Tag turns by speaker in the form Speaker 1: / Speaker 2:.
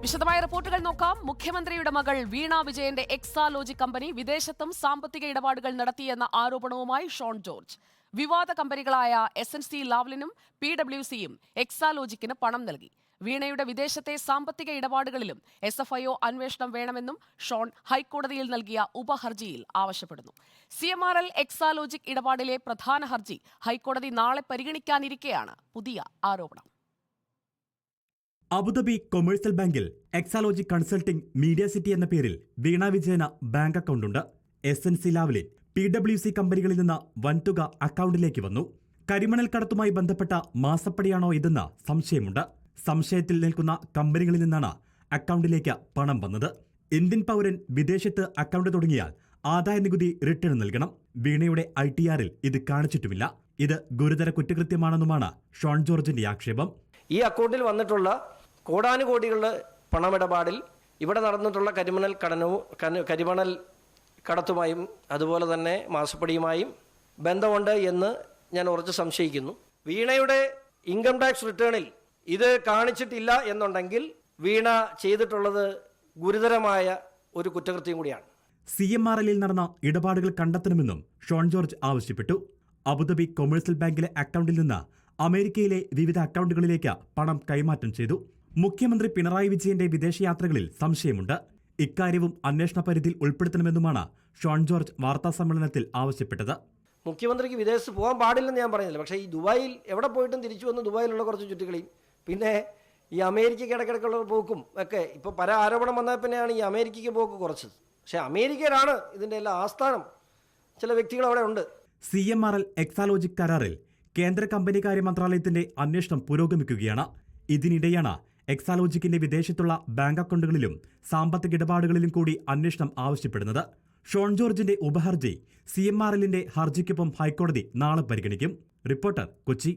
Speaker 1: വിശദമായ റിപ്പോർട്ടുകൾ നോക്കാം. മുഖ്യമന്ത്രിയുടെ മകൾ വീണ വിജയന്റെ എക്സാലോജി കമ്പനി വിദേശത്തും സാമ്പത്തിക ഇടപാടുകൾ നടത്തിയെന്ന ആരോപണവുമായി ഷോൺ ജോർജ്. വിവാദ കമ്പനികളായ SNC ലാവ്ലിനും PwCയും എക്സാലോജിക്കിന് പണം നൽകി. വീണയുടെ വിദേശത്തെ സാമ്പത്തിക ഇടപാടുകളിലും SFIO അന്വേഷണം വേണമെന്നും ഷോൺ ഹൈക്കോടതിയിൽ നൽകിയ ഉപഹർജിയിൽ ആവശ്യപ്പെടുന്നു. CMRL എക്സാലോജിക് ഇടപാടിലെ പ്രധാന ഹർജി ഹൈക്കോടതി നാളെ പരിഗണിക്കാനിരിക്കെയാണ് പുതിയ ആരോപണം.
Speaker 2: അബുദാബി കൊമേഴ്സ്യൽ ബാങ്കിൽ എക്സാലോജി കൺസൾട്ടിംഗ് മീഡിയ സിറ്റി എന്ന പേരിൽ വീണ വിജയന് ബാങ്ക് അക്കൗണ്ടുണ്ട്. SNC ലാവ്ലിൻ PwC കമ്പനികളിൽ നിന്ന് വൻതുക അക്കൗണ്ടിലേക്ക് വന്നു. കരിമണൽ കടത്തുമായി ബന്ധപ്പെട്ട മാസപ്പടിയാണോ ഇതെന്ന് സംശയമുണ്ട്. സംശയത്തിൽ നിൽക്കുന്ന കമ്പനികളിൽ നിന്നാണ് അക്കൗണ്ടിലേക്ക് പണം വന്നത്. ഇന്ത്യൻ പൗരൻ വിദേശത്ത് അക്കൗണ്ട് തുടങ്ങിയാൽ ആദായ നികുതി റിട്ടേൺ നൽകണം. വീണയുടെ ITRൽ ഇത് കാണിച്ചിട്ടുമില്ല. ഇത് ഗുരുതര കുറ്റകൃത്യമാണെന്നുമാണ് ഷോൺ ജോർജിന്റെ ആക്ഷേപം.
Speaker 3: ഈ അക്കൗണ്ടിൽ വന്നിട്ടുള്ള കോടാനുകോടികളുടെ പണമിടപാടിൽ ഇവിടെ നടന്നിട്ടുള്ള കരിമണൽ കടത്തുമായും അതുപോലെ തന്നെ മാസപ്പടിയുമായും ബന്ധമുണ്ട് എന്ന് ഞാൻ ഉറച്ച് സംശയിക്കുന്നു. വീണയുടെ ഇൻകം ടാക്സ് റിട്ടേണിൽ ഇത് കാണിച്ചിട്ടില്ല എന്നുണ്ടെങ്കിൽ വീണ ചെയ്തിട്ടുള്ളത് ഗുരുതരമായ ഒരു കുറ്റകൃത്യം കൂടിയാണ്.
Speaker 2: CMRLൽ നടന്ന ഇടപാടുകൾ കണ്ടെത്തണമെന്നും ഷോൺ ജോർജ് ആവശ്യപ്പെട്ടു. അബുദാബി കൊമേഴ്സ്യൽ ബാങ്കിലെ അക്കൗണ്ടിൽ നിന്ന് അമേരിക്കയിലെ വിവിധ അക്കൗണ്ടുകളിലേക്ക് പണം കൈമാറ്റം ചെയ്തു. മുഖ്യമന്ത്രി പിണറായി വിജയന്റെ വിദേശയാത്രകളിൽ സംശയമുണ്ട്. ഇക്കാര്യവും അന്വേഷണ പരിധിയിൽ ഉൾപ്പെടുത്തണമെന്നുമാണ് ഷോൺ ജോർജ് വാർത്താസമ്മേളനത്തിൽ ആവശ്യപ്പെട്ടത്.
Speaker 3: മുഖ്യമന്ത്രിക്ക് വിദേശത്ത് പോകാൻ പാടില്ലെന്ന് ഞാൻ പറയുന്നില്ല. പക്ഷേ ഈ ദുബായിൽ എവിടെ പോയിട്ടും തിരിച്ചു വന്ന് ദുബായിലുള്ള കുറച്ച് ചുറ്റിക്കളിയും പിന്നെ ഈ അമേരിക്കയ്ക്ക് ഇടയ്ക്കിടയ്ക്കുള്ള പോക്കും ഒക്കെ ഇപ്പോൾ പല ആരോപണം വന്നാൽ പിന്നെയാണ് ഈ അമേരിക്കയ്ക്ക് പോക്ക് കുറച്ചത്. പക്ഷേ അമേരിക്കയിലാണ് ഇതിൻ്റെ എല്ലാ ആസ്ഥാനം. ചില വ്യക്തികൾ അവിടെ ഉണ്ട്.
Speaker 2: CMRL എക്സാലോജിക് കരാറിൽ കേന്ദ്ര കമ്പനികാര്യ മന്ത്രാലയത്തിന്റെ അന്വേഷണം പുരോഗമിക്കുകയാണ്. ഇതിനിടെയാണ് എക്സാലോജിക്കിന്റെ വിദേശത്തുള്ള ബാങ്ക് അക്കൗണ്ടുകളിലും സാമ്പത്തിക ഇടപാടുകളിലും കൂടി അന്വേഷണം ആവശ്യപ്പെടുന്നത്. ഷോൺ ജോർജിന്റെ ഉപഹർജി CMRLന്റെ ഹർജിക്കൊപ്പം ഹൈക്കോടതി നാളെ പരിഗണിക്കും. റിപ്പോർട്ടർ, കൊച്ചി.